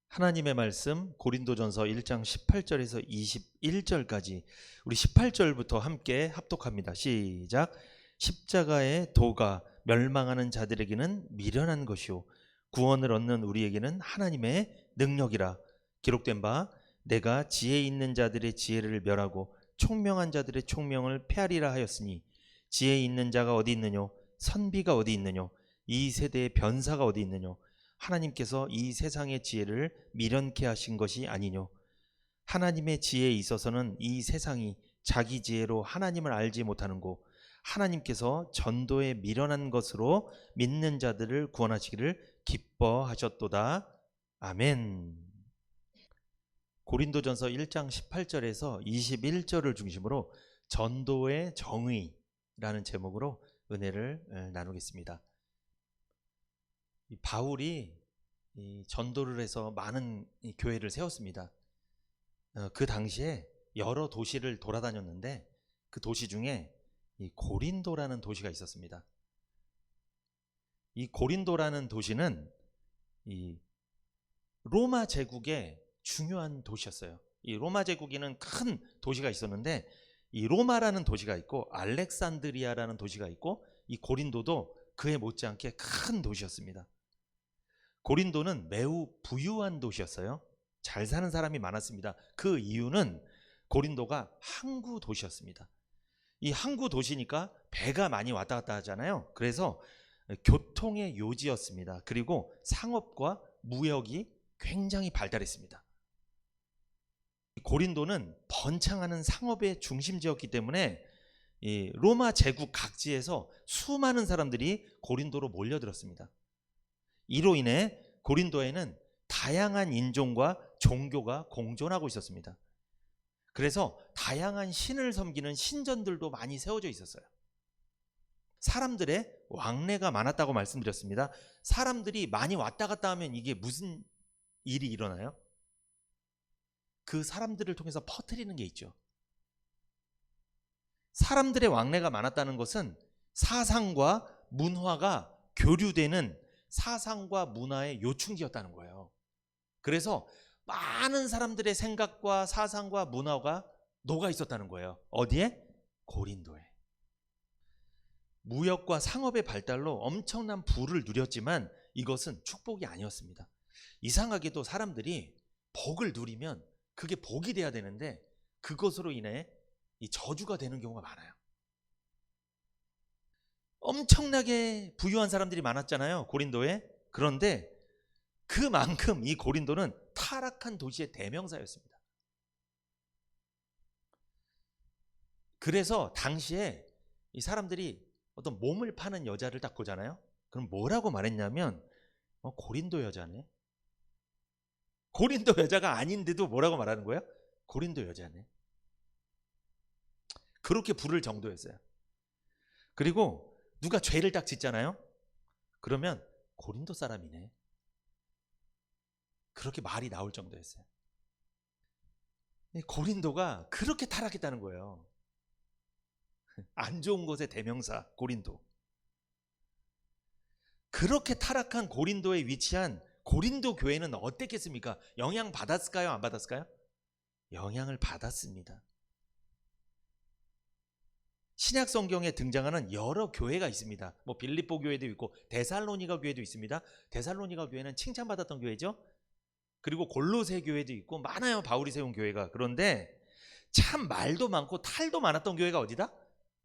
하나님의 말씀 고린도전서 1장 18절에서 21절까지 우리 18절부터 함께 합독합니다. 시작. 십자가의 도가 멸망하는 자들에게는 미련한 것이요 구원을 얻는 우리에게는 하나님의 능력이라. 기록된 바 내가 지혜 있는 자들의 지혜를 멸하고 총명한 자들의 총명을 폐하리라 하였으니 지혜 있는 자가 어디 있느뇨 선비가 어디 있느뇨 이 세대의 변사가 어디 있느뇨 하나님께서 이 세상의 지혜를 미련케 하신 것이 아니뇨. 하나님의 지혜에 있어서는 이 세상이 자기 지혜로 하나님을 알지 못하는고 하나님께서 전도에 미련한 것으로 믿는 자들을 구원하시기를 기뻐하셨도다. 아멘. 고린도전서 1장 18절에서 21절을 중심으로 전도의 정의라는 제목으로 은혜를 나누겠습니다. 바울이 전도를 해서 많은 교회를 세웠습니다. 그 당시에 여러 도시를 돌아다녔는데 그 도시 중에 이 고린도라는 도시가 있었습니다. 이 고린도라는 도시는 이 로마 제국의 중요한 도시였어요. 이 로마 제국에는 큰 도시가 있었는데 이 로마라는 도시가 있고 알렉산드리아라는 도시가 있고 이 고린도도 그에 못지않게 큰 도시였습니다. 고린도는 매우 부유한 도시였어요. 잘 사는 사람이 많았습니다. 그 이유는 고린도가 항구 도시였습니다. 이 항구 도시니까 배가 많이 왔다 갔다 하잖아요. 그래서 교통의 요지였습니다. 그리고 상업과 무역이 굉장히 발달했습니다. 고린도는 번창하는 상업의 중심지였기 때문에 이 로마 제국 각지에서 수많은 사람들이 고린도로 몰려들었습니다. 이로 인해 고린도에는 다양한 인종과 종교가 공존하고 있었습니다. 그래서 다양한 신을 섬기는 신전들도 많이 세워져 있었어요. 사람들의 왕래가 많았다고 말씀드렸습니다. 사람들이 많이 왔다 갔다 하면 이게 무슨 일이 일어나요? 그 사람들을 통해서 퍼뜨리는 게 있죠. 사람들의 왕래가 많았다는 것은 사상과 문화가 교류되는 사상과 문화의 요충지였다는 거예요. 그래서 많은 사람들의 생각과 사상과 문화가 녹아 있었다는 거예요. 어디에? 고린도에. 무역과 상업의 발달로 엄청난 부를 누렸지만 이것은 축복이 아니었습니다. 이상하게도 사람들이 복을 누리면 그게 복이 돼야 되는데 그것으로 인해 이 저주가 되는 경우가 많아요. 엄청나게 부유한 사람들이 많았잖아요, 고린도에. 그런데 그만큼 이 고린도는 타락한 도시의 대명사였습니다. 그래서 당시에 이 사람들이 어떤 몸을 파는 여자를 딱 보잖아요. 그럼 뭐라고 말했냐면 고린도 여자네. 고린도 여자가 아닌데도 뭐라고 말하는 거예요? 고린도 여자네. 그렇게 부를 정도였어요. 그리고 누가 죄를 딱 짓잖아요. 그러면 고린도 사람이네. 그렇게 말이 나올 정도였어요. 고린도가 그렇게 타락했다는 거예요. 안 좋은 것의 대명사 고린도. 그렇게 타락한 고린도에 위치한 고린도 교회는 어땠겠습니까? 영향 받았을까요? 안 받았을까요? 영향을 받았습니다. 신약 성경에 등장하는 여러 교회가 있습니다. 뭐 빌립보 교회도 있고 데살로니가 교회도 있습니다. 데살로니가 교회는 칭찬받았던 교회죠. 그리고 골로새 교회도 있고 많아요. 바울이 세운 교회가. 그런데 참 말도 많고 탈도 많았던 교회가 어디다?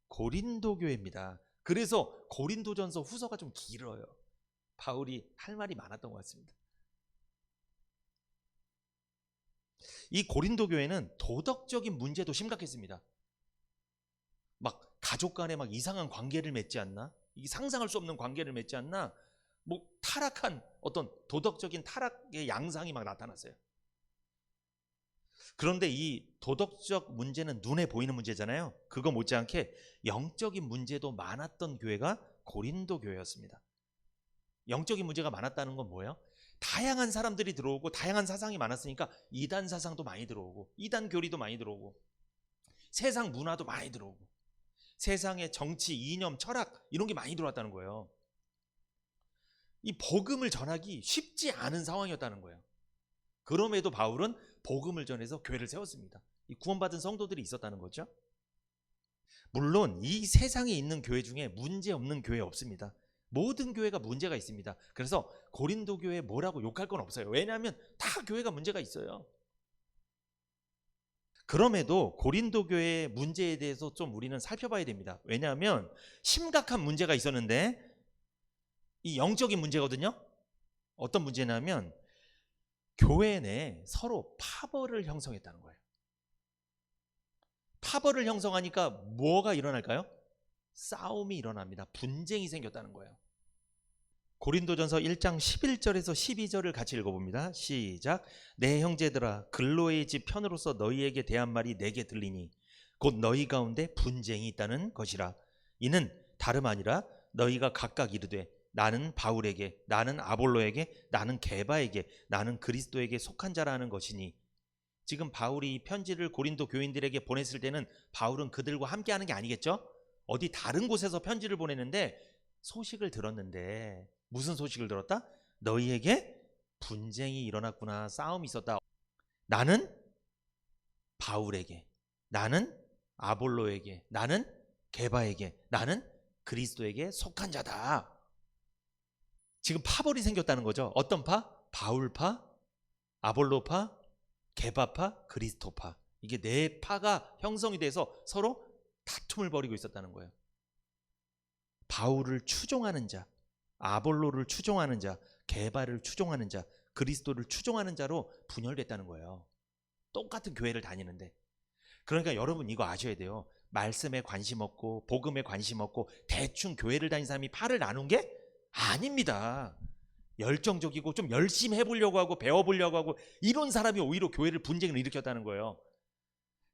고린도 교회입니다. 그래서 고린도전서 후서가 좀 길어요. 바울이 할 말이 많았던 것 같습니다. 이 고린도 교회는 도덕적인 문제도 심각했습니다. 막 가족 간에 막 이상한 관계를 맺지 않나? 이게 상상할 수 없는 관계를 맺지 않나? 뭐 타락한 어떤 도덕적인 타락의 양상이 막 나타났어요. 그런데 이 도덕적 문제는 눈에 보이는 문제잖아요. 그거 못지않게 영적인 문제도 많았던 교회가 고린도 교회였습니다. 영적인 문제가 많았다는 건 뭐예요? 다양한 사람들이 들어오고 다양한 사상이 많았으니까 이단 사상도 많이 들어오고 이단 교리도 많이 들어오고 세상 문화도 많이 들어오고 세상의 정치, 이념, 철학 이런 게 많이 들어왔다는 거예요. 이 복음을 전하기 쉽지 않은 상황이었다는 거예요. 그럼에도 바울은 복음을 전해서 교회를 세웠습니다. 이 구원받은 성도들이 있었다는 거죠. 물론 이 세상에 있는 교회 중에 문제 없는 교회 없습니다. 모든 교회가 문제가 있습니다. 그래서 고린도 교회 뭐라고 욕할 건 없어요. 왜냐하면 다 교회가 문제가 있어요. 그럼에도 고린도 교회의 문제에 대해서 좀 우리는 살펴봐야 됩니다. 왜냐하면 심각한 문제가 있었는데 이 영적인 문제거든요. 어떤 문제냐면 교회 내에 서로 파벌을 형성했다는 거예요. 파벌을 형성하니까 뭐가 일어날까요? 싸움이 일어납니다. 분쟁이 생겼다는 거예요. 고린도전서 1장 11절에서 12절을 같이 읽어봅니다. 시작. 내 형제들아 글로의 집 편으로서 너희에게 대한 말이 내게 들리니 곧 너희 가운데 분쟁이 있다는 것이라. 이는 다름 아니라 너희가 각각 이르되 나는 바울에게, 나는 아볼로에게, 나는 게바에게, 나는 그리스도에게 속한 자라는 것이니. 지금 바울이 이 편지를 고린도 교인들에게 보냈을 때는 바울은 그들과 함께하는 게 아니겠죠? 어디 다른 곳에서 편지를 보내는데 소식을 들었는데 무슨 소식을 들었다? 너희에게 분쟁이 일어났구나, 싸움이 있었다. 나는 바울에게, 나는 아볼로에게, 나는 게바에게, 나는 그리스도에게 속한 자다. 지금 파벌이 생겼다는 거죠. 어떤 파? 바울파, 아볼로파, 게바파, 그리스도파. 이게 네 파가 형성이 돼서 서로 다툼을 벌이고 있었다는 거예요. 바울을 추종하는 자, 아볼로를 추종하는 자, 게바를 추종하는 자, 그리스도를 추종하는 자로 분열됐다는 거예요. 똑같은 교회를 다니는데. 그러니까 여러분 이거 아셔야 돼요. 말씀에 관심 없고 복음에 관심 없고 대충 교회를 다니는 사람이 파를 나눈 게 아닙니다. 열정적이고 좀 열심히 해보려고 하고 배워보려고 하고 이런 사람이 오히려 교회를 분쟁을 일으켰다는 거예요.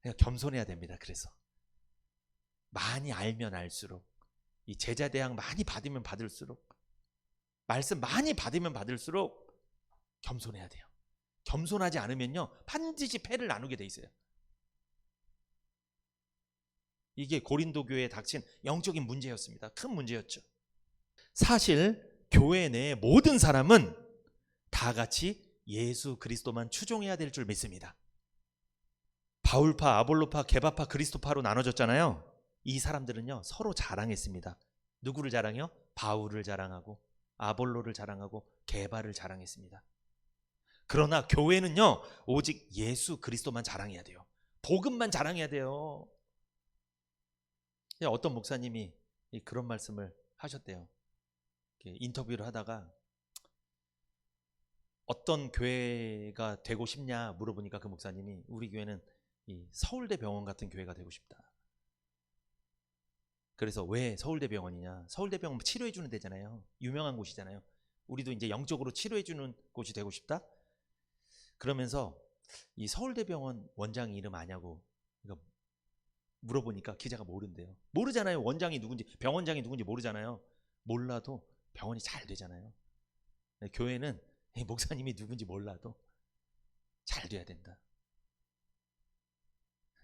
그러니까 겸손해야 됩니다. 그래서 많이 알면 알수록, 이 제자 대학 많이 받으면 받을수록, 말씀 많이 받으면 받을수록 겸손해야 돼요. 겸손하지 않으면요 반드시 패를 나누게 돼 있어요. 이게 고린도 교회에 닥친 영적인 문제였습니다. 큰 문제였죠. 사실 교회 내의 모든 사람은 다 같이 예수 그리스도만 추종해야 될 줄 믿습니다. 바울파, 아볼로파, 게바파, 그리스도파로 나눠졌잖아요. 이 사람들은요 서로 자랑했습니다. 누구를 자랑해요? 바울을 자랑하고 아볼로를 자랑하고 게바를 자랑했습니다. 그러나 교회는요 오직 예수 그리스도만 자랑해야 돼요. 복음만 자랑해야 돼요. 어떤 목사님이 그런 말씀을 하셨대요. 인터뷰를 하다가 어떤 교회가 되고 싶냐 물어보니까 그 목사님이 우리 교회는 이 서울대병원 같은 교회가 되고 싶다. 그래서 왜 서울대병원이냐? 서울대병원 치료해 주는 데잖아요. 유명한 곳이잖아요. 우리도 이제 영적으로 치료해 주는 곳이 되고 싶다. 그러면서 이 서울대병원 원장 이름 아냐고 물어보니까 기자가 모른대요. 모르잖아요. 원장이 누군지, 병원장이 누군지 모르잖아요. 몰라도 병원이 잘 되잖아요. 교회는 목사님이 누군지 몰라도 잘 돼야 된다.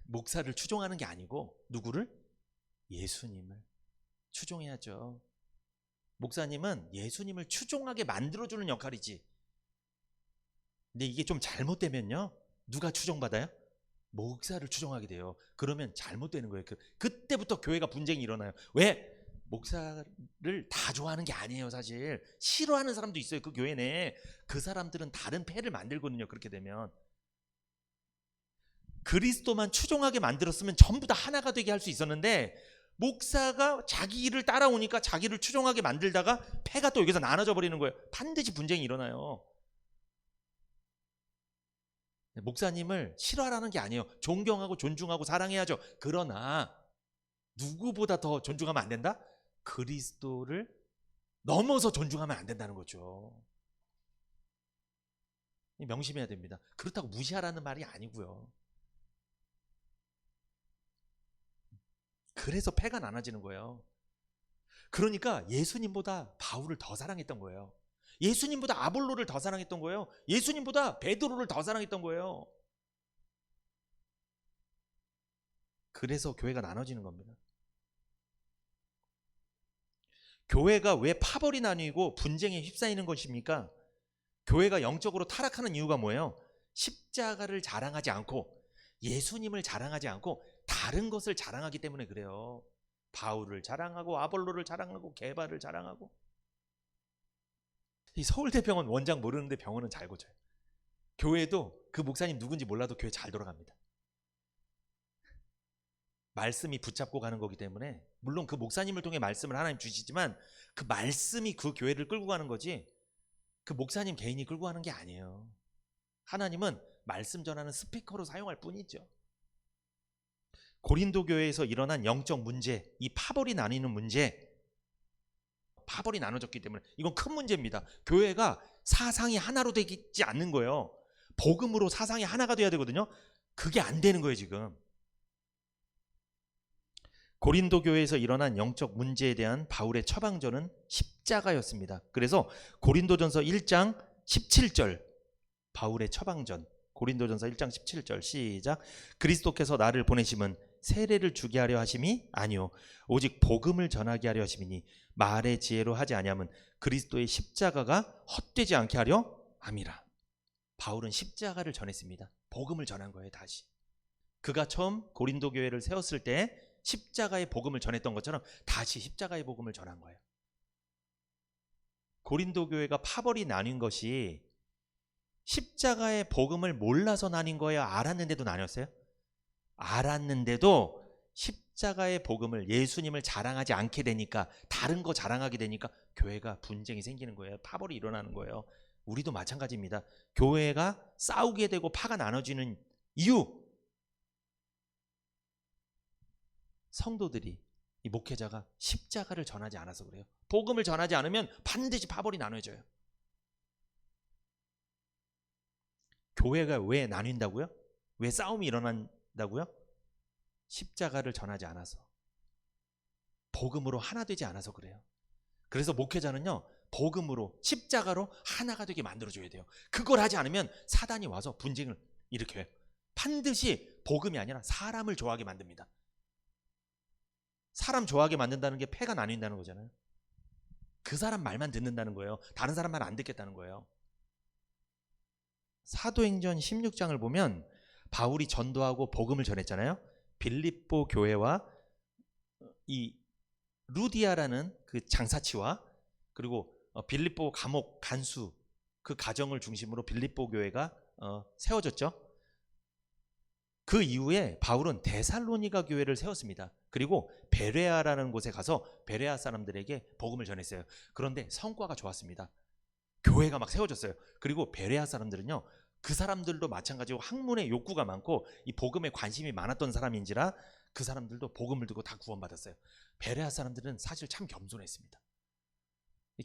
목사를 추종하는 게 아니고 누구를? 예수님을 추종해야죠. 목사님은 예수님을 추종하게 만들어주는 역할이지. 근데 이게 좀 잘못되면요 누가 추종받아요? 목사를 추종하게 돼요. 그러면 잘못되는 거예요. 그때부터 교회가 분쟁이 일어나요. 왜? 목사를 다 좋아하는 게 아니에요. 사실 싫어하는 사람도 있어요. 그 교회 내에. 그 사람들은 다른 패를 만들거든요. 그렇게 되면 그리스도만 추종하게 만들었으면 전부 다 하나가 되게 할 수 있었는데 목사가 자기 일을 따라오니까 자기를 추종하게 만들다가 패가 또 여기서 나눠져 버리는 거예요. 반드시 분쟁이 일어나요. 목사님을 싫어하라는 게 아니에요. 존경하고 존중하고 사랑해야죠. 그러나 누구보다 더 존중하면 안 된다? 그리스도를 넘어서 존중하면 안 된다는 거죠. 명심해야 됩니다. 그렇다고 무시하라는 말이 아니고요. 그래서 패가 나눠지는 거예요. 그러니까 예수님보다 바울을 더 사랑했던 거예요. 예수님보다 아볼로를 더 사랑했던 거예요. 예수님보다 베드로를 더 사랑했던 거예요. 그래서 교회가 나눠지는 겁니다. 교회가 왜 파벌이 나뉘고 분쟁에 휩싸이는 것입니까? 교회가 영적으로 타락하는 이유가 뭐예요? 십자가를 자랑하지 않고 예수님을 자랑하지 않고 다른 것을 자랑하기 때문에 그래요. 바울을 자랑하고 아볼로를 자랑하고 게바를 자랑하고. 이 서울대병원 원장 모르는데 병원은 잘 고쳐요. 교회도 그 목사님 누군지 몰라도 교회 잘 돌아갑니다. 말씀이 붙잡고 가는 거기 때문에, 물론 그 목사님을 통해 말씀을 하나님 주시지만 그 말씀이 그 교회를 끌고 가는 거지 그 목사님 개인이 끌고 가는 게 아니에요. 하나님은 말씀 전하는 스피커로 사용할 뿐이죠. 고린도 교회에서 일어난 영적 문제, 이 파벌이 나뉘는 문제, 파벌이 나눠졌기 때문에 이건 큰 문제입니다. 교회가 사상이 하나로 되지 않는 거예요. 복음으로 사상이 하나가 돼야 되거든요. 그게 안 되는 거예요 지금. 고린도 교회에서 일어난 영적 문제에 대한 바울의 처방전은 십자가였습니다. 그래서 고린도전서 1장 17절 바울의 처방전, 고린도전서 1장 17절 시작. 그리스도께서 나를 보내심은 세례를 주게 하려 하심이 아니요 오직 복음을 전하게 하려 하심이니 말의 지혜로 하지 아니함은 그리스도의 십자가가 헛되지 않게 하려 함이라. 바울은 십자가를 전했습니다. 복음을 전한 거예요. 다시 그가 처음 고린도 교회를 세웠을 때 십자가의 복음을 전했던 것처럼 다시 십자가의 복음을 전한 거예요. 고린도 교회가 파벌이 나뉜 것이 십자가의 복음을 몰라서 나뉜 거예요? 알았는데도 나뉘었어요? 알았는데도 십자가의 복음을, 예수님을 자랑하지 않게 되니까, 다른 거 자랑하게 되니까 교회가 분쟁이 생기는 거예요. 파벌이 일어나는 거예요. 우리도 마찬가지입니다. 교회가 싸우게 되고 파가 나눠지는 이유, 성도들이, 이 목회자가 십자가를 전하지 않아서 그래요. 복음을 전하지 않으면 반드시 파벌이 나눠져요. 교회가 왜 나뉜다고요? 왜 싸움이 일어난다고요? 십자가를 전하지 않아서, 복음으로 하나 되지 않아서 그래요. 그래서 목회자는요, 복음으로, 십자가로 하나가 되게 만들어줘야 돼요. 그걸 하지 않으면 사단이 와서 분쟁을 일으켜요. 반드시 복음이 아니라 사람을 좋아하게 만듭니다. 사람 좋아하게 만든다는 게 패가 나뉜다는 거잖아요. 그 사람 말만 듣는다는 거예요. 다른 사람 말 안 듣겠다는 거예요. 사도행전 16장을 보면 바울이 전도하고 복음을 전했잖아요. 빌립보 교회와 이 루디아라는 그 장사치와, 그리고 빌립보 감옥 간수, 그 가정을 중심으로 빌립보 교회가 세워졌죠. 그 이후에 바울은 데살로니가 교회를 세웠습니다. 그리고 베레아라는 곳에 가서 베레아 사람들에게 복음을 전했어요. 그런데 성과가 좋았습니다. 교회가 막 세워졌어요. 그리고 베레아 사람들은요, 그 사람들도 마찬가지로 학문의 욕구가 많고 이 복음에 관심이 많았던 사람인지라 그 사람들도 복음을 듣고 다 구원받았어요. 베레아 사람들은 사실 참 겸손했습니다.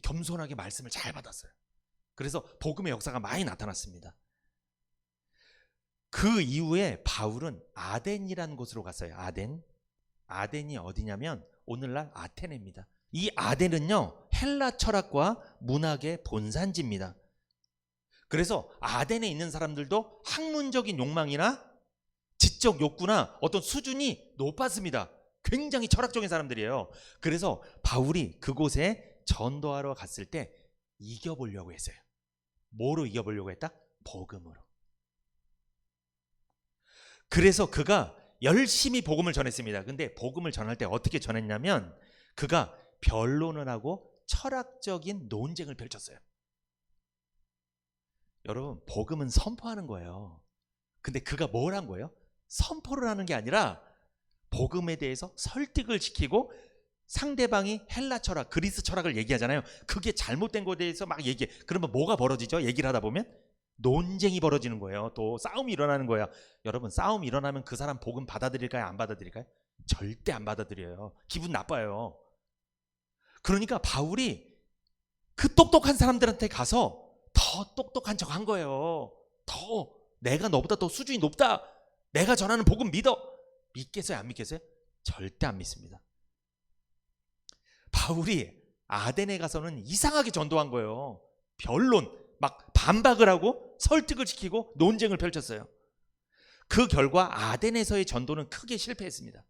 겸손하게 말씀을 잘 받았어요. 그래서 복음의 역사가 많이 나타났습니다. 그 이후에 바울은 아덴이라는 곳으로 갔어요. 아덴이 어디냐면 오늘날 아테네입니다. 이 아덴은요, 헬라 철학과 문학의 본산지입니다. 그래서 아덴에 있는 사람들도 학문적인 욕망이나 지적 욕구나 어떤 수준이 높았습니다. 굉장히 철학적인 사람들이에요. 그래서 바울이 그곳에 전도하러 갔을 때 이겨보려고 했어요. 뭐로 이겨보려고 했다? 복음으로. 그래서 그가 열심히 복음을 전했습니다. 근데 복음을 전할 때 어떻게 전했냐면 그가 변론을 하고 철학적인 논쟁을 펼쳤어요. 여러분, 복음은 선포하는 거예요. 근데 그가 뭘 한 거예요? 선포를 하는 게 아니라 복음에 대해서 설득을 시키고, 상대방이 헬라 철학, 그리스 철학을 얘기하잖아요. 그게 잘못된 거에 대해서 막 얘기해. 그러면 뭐가 벌어지죠? 얘기를 하다 보면 논쟁이 벌어지는 거예요. 또 싸움이 일어나는 거예요. 여러분, 싸움이 일어나면 그 사람 복음 받아들일까요? 안 받아들일까요? 절대 안 받아들여요. 기분 나빠요. 그러니까 바울이 그 똑똑한 사람들한테 가서 더 똑똑한 척 한 거예요. 더 내가 너보다 더 수준이 높다. 내가 전하는 복음 믿어. 믿겠어요? 안 믿겠어요? 절대 안 믿습니다. 바울이 아덴에 가서는 이상하게 전도한 거예요. 변론, 막 반박을 하고 설득을 시키고 논쟁을 펼쳤어요. 그 결과 아덴에서의 전도는 크게 실패했습니다.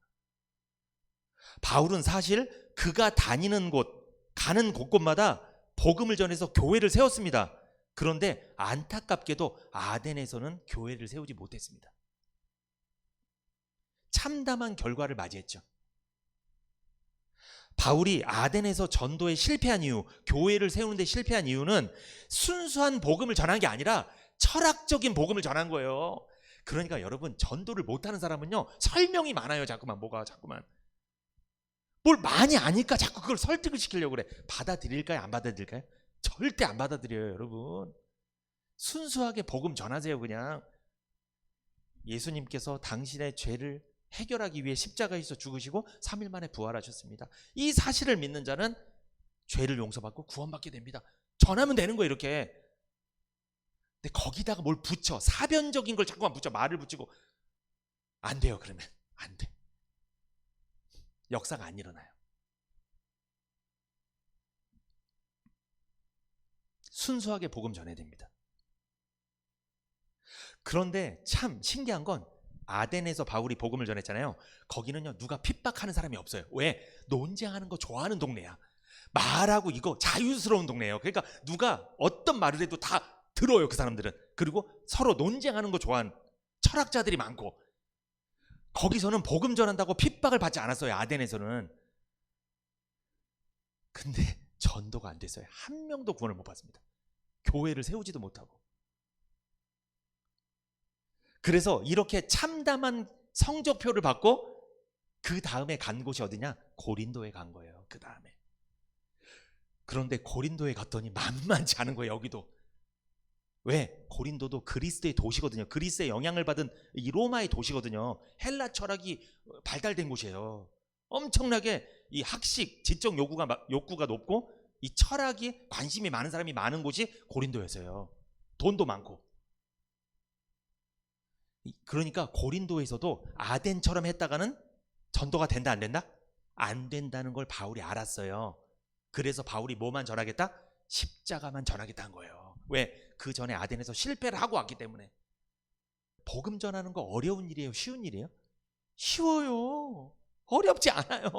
바울은 사실 그가 다니는 곳, 가는 곳곳마다 복음을 전해서 교회를 세웠습니다. 그런데 안타깝게도 아덴에서는 교회를 세우지 못했습니다. 참담한 결과를 맞이했죠. 바울이 아덴에서 전도에 실패한 이유, 교회를 세우는데 실패한 이유는 순수한 복음을 전한 게 아니라 철학적인 복음을 전한 거예요. 그러니까 여러분, 전도를 못하는 사람은요, 설명이 많아요. 자꾸만 뭘 많이 아니까 자꾸 그걸 설득을 시키려고 그래. 받아들일까요? 안 받아들일까요? 절대 안 받아들여요, 여러분. 순수하게 복음 전하세요. 그냥 예수님께서 당신의 죄를 해결하기 위해 십자가에서 죽으시고 3일 만에 부활하셨습니다. 이 사실을 믿는 자는 죄를 용서받고 구원받게 됩니다. 전하면 되는 거예요, 이렇게. 근데 거기다가 뭘 붙여, 사변적인 걸 자꾸만 붙여, 말을 붙이고, 안 돼요. 그러면 안 돼. 역사가 안 일어나요. 순수하게 복음 전해야 됩니다. 그런데 참 신기한 건 아덴에서 바울이 복음을 전했잖아요. 거기는요, 누가 핍박하는 사람이 없어요. 왜? 논쟁하는 거 좋아하는 동네야. 말하고 이거 자유스러운 동네예요. 그러니까 누가 어떤 말을 해도 다 들어요, 그 사람들은. 그리고 서로 논쟁하는 거 좋아하는 철학자들이 많고, 거기서는 복음 전한다고 핍박을 받지 않았어요, 아덴에서는. 근데 전도가 안 됐어요. 한 명도 구원을 못 받습니다. 교회를 세우지도 못하고. 그래서 이렇게 참담한 성적표를 받고 그 다음에 간 곳이 어디냐? 고린도에 간 거예요. 그 다음에. 그런데 고린도에 갔더니 만만치 않은 거예요. 여기도. 왜? 고린도도 그리스의 도시거든요. 그리스의 영향을 받은 이 로마의 도시거든요. 헬라 철학이 발달된 곳이에요. 엄청나게 이 학식, 지적 욕구가 높고 이 철학이 관심이 많은 사람이 많은 곳이 고린도였어요. 돈도 많고. 그러니까 고린도에서도 아덴처럼 했다가는 전도가 된다, 안 된다? 안 된다는 걸 바울이 알았어요. 그래서 바울이 뭐만 전하겠다? 십자가만 전하겠다는 거예요. 왜? 그 전에 아덴에서 실패를 하고 왔기 때문에. 복음 전하는 거 어려운 일이에요? 쉬운 일이에요? 쉬워요. 어렵지 않아요.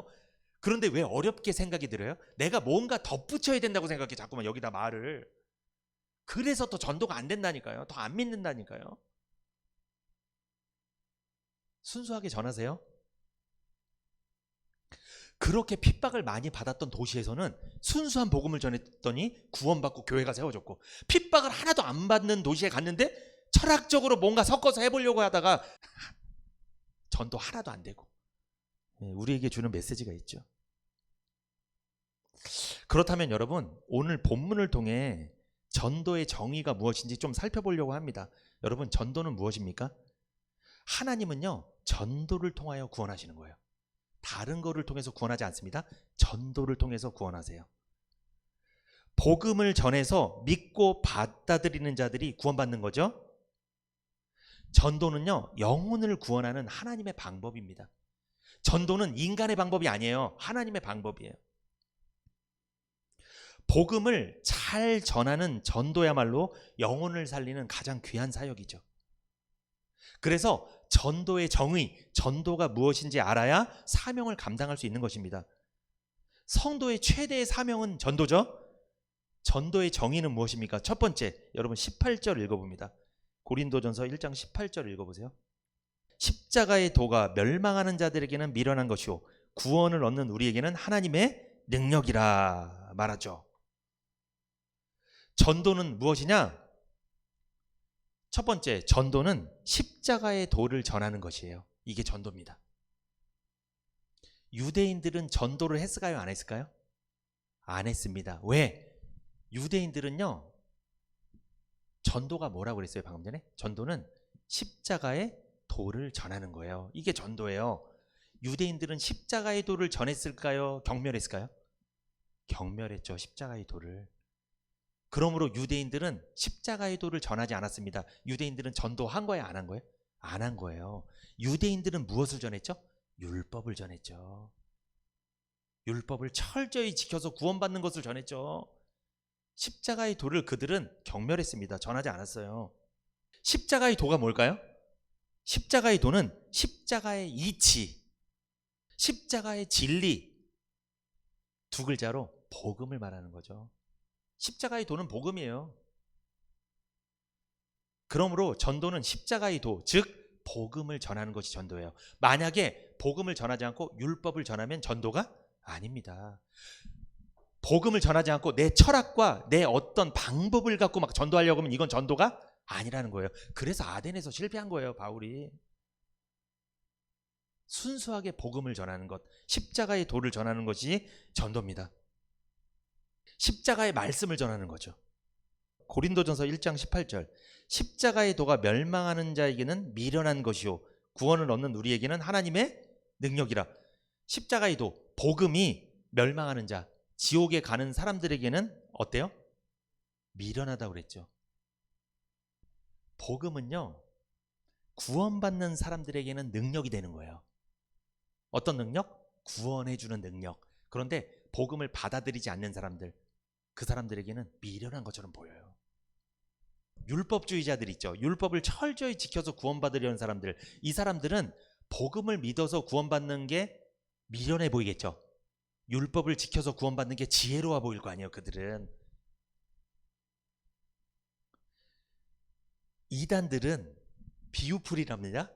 그런데 왜 어렵게 생각이 들어요? 내가 뭔가 덧붙여야 된다고 생각해, 자꾸만 여기다 말을. 그래서 더 전도가 안 된다니까요. 더 안 믿는다니까요. 순수하게 전하세요. 그렇게 핍박을 많이 받았던 도시에서는 순수한 복음을 전했더니 구원받고 교회가 세워졌고, 핍박을 하나도 안 받는 도시에 갔는데 철학적으로 뭔가 섞어서 해보려고 하다가 전도 하나도 안 되고. 우리에게 주는 메시지가 있죠. 그렇다면 여러분, 오늘 본문을 통해 전도의 정의가 무엇인지 좀 살펴보려고 합니다. 여러분, 전도는 무엇입니까? 하나님은요, 전도를 통하여 구원하시는 거예요. 다른 거를 통해서 구원하지 않습니다. 전도를 통해서 구원하세요. 복음을 전해서 믿고 받아들이는 자들이 구원받는 거죠. 전도는요, 영혼을 구원하는 하나님의 방법입니다. 전도는 인간의 방법이 아니에요. 하나님의 방법이에요. 복음을 잘 전하는 전도야말로 영혼을 살리는 가장 귀한 사역이죠. 그래서 전도의 정의, 전도가 무엇인지 알아야 사명을 감당할 수 있는 것입니다. 성도의 최대의 사명은 전도죠. 전도의 정의는 무엇입니까? 첫 번째, 여러분 18절 읽어봅니다. 고린도전서 1장 18절 읽어보세요. 십자가의 도가 멸망하는 자들에게는 미련한 것이요 구원을 얻는 우리에게는 하나님의 능력이라 말하죠. 전도는 무엇이냐? 첫 번째, 전도는 십자가의 도를 전하는 것이에요. 이게 전도입니다. 유대인들은 전도를 했을까요? 안 했을까요? 안 했습니다. 왜? 유대인들은요, 전도가 뭐라고 그랬어요, 방금 전에? 전도는 십자가의 도를 전하는 거예요. 이게 전도예요. 유대인들은 십자가의 도를 전했을까요? 경멸했을까요? 경멸했죠, 십자가의 도를. 그러므로 유대인들은 십자가의 도를 전하지 않았습니다. 유대인들은 전도한 거예요, 안 한 거예요? 안 한 거예요. 유대인들은 무엇을 전했죠? 율법을 전했죠. 율법을 철저히 지켜서 구원받는 것을 전했죠. 십자가의 도를 그들은 경멸했습니다. 전하지 않았어요. 십자가의 도가 뭘까요? 십자가의 도는 십자가의 이치, 십자가의 진리, 두 글자로 복음을 말하는 거죠. 십자가의 도는 복음이에요. 그러므로 전도는 십자가의 도, 즉 복음을 전하는 것이 전도예요. 만약에 복음을 전하지 않고 율법을 전하면 전도가 아닙니다. 복음을 전하지 않고 내 철학과 내 어떤 방법을 갖고 막 전도하려고 하면 이건 전도가 아니라는 거예요. 그래서 아덴에서 실패한 거예요, 바울이. 순수하게 복음을 전하는 것, 십자가의 도를 전하는 것이 전도입니다. 십자가의 말씀을 전하는 거죠. 고린도전서 1장 18절, 십자가의 도가 멸망하는 자에게는 미련한 것이요 구원을 얻는 우리에게는 하나님의 능력이라. 십자가의 도, 복음이 멸망하는 자, 지옥에 가는 사람들에게는 어때요? 미련하다고 그랬죠. 복음은요, 구원받는 사람들에게는 능력이 되는 거예요. 어떤 능력? 구원해주는 능력. 그런데 복음을 받아들이지 않는 사람들, 그 사람들에게는 미련한 것처럼 보여요. 율법주의자들 있죠. 율법을 철저히 지켜서 구원받으려는 사람들, 이 사람들은 복음을 믿어서 구원받는 게 미련해 보이겠죠. 율법을 지켜서 구원받는 게 지혜로워 보일 거 아니에요, 그들은. 이단들은 비유풀이랍니다.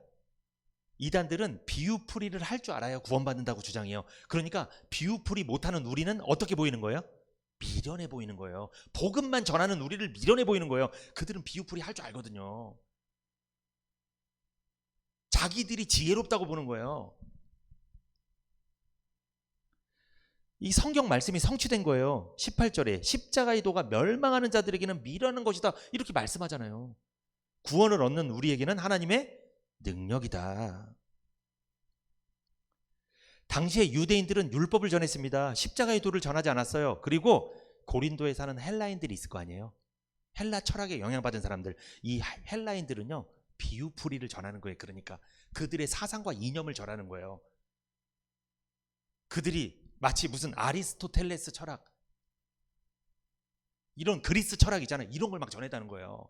이단들은 비유풀이를 할 줄 알아야 구원받는다고 주장해요. 그러니까 비유풀이 못하는 우리는 어떻게 보이는 거예요? 미련해 보이는 거예요. 복음만 전하는 우리를 미련해 보이는 거예요. 그들은 비유풀이 할 줄 알거든요. 자기들이 지혜롭다고 보는 거예요. 이 성경 말씀이 성취된 거예요. 18절에 십자가의 도가 멸망하는 자들에게는 미련한 것이다, 이렇게 말씀하잖아요. 구원을 얻는 우리에게는 하나님의 능력이다. 당시에 유대인들은 율법을 전했습니다. 십자가의 도를 전하지 않았어요. 그리고 고린도에 사는 헬라인들이 있을 거 아니에요. 헬라 철학에 영향받은 사람들, 이 헬라인들은요 비유풀이를 전하는 거예요. 그러니까 그들의 사상과 이념을 전하는 거예요. 그들이 마치 무슨 아리스토텔레스 철학, 이런 그리스 철학 있잖아요. 이런 걸 막 전했다는 거예요.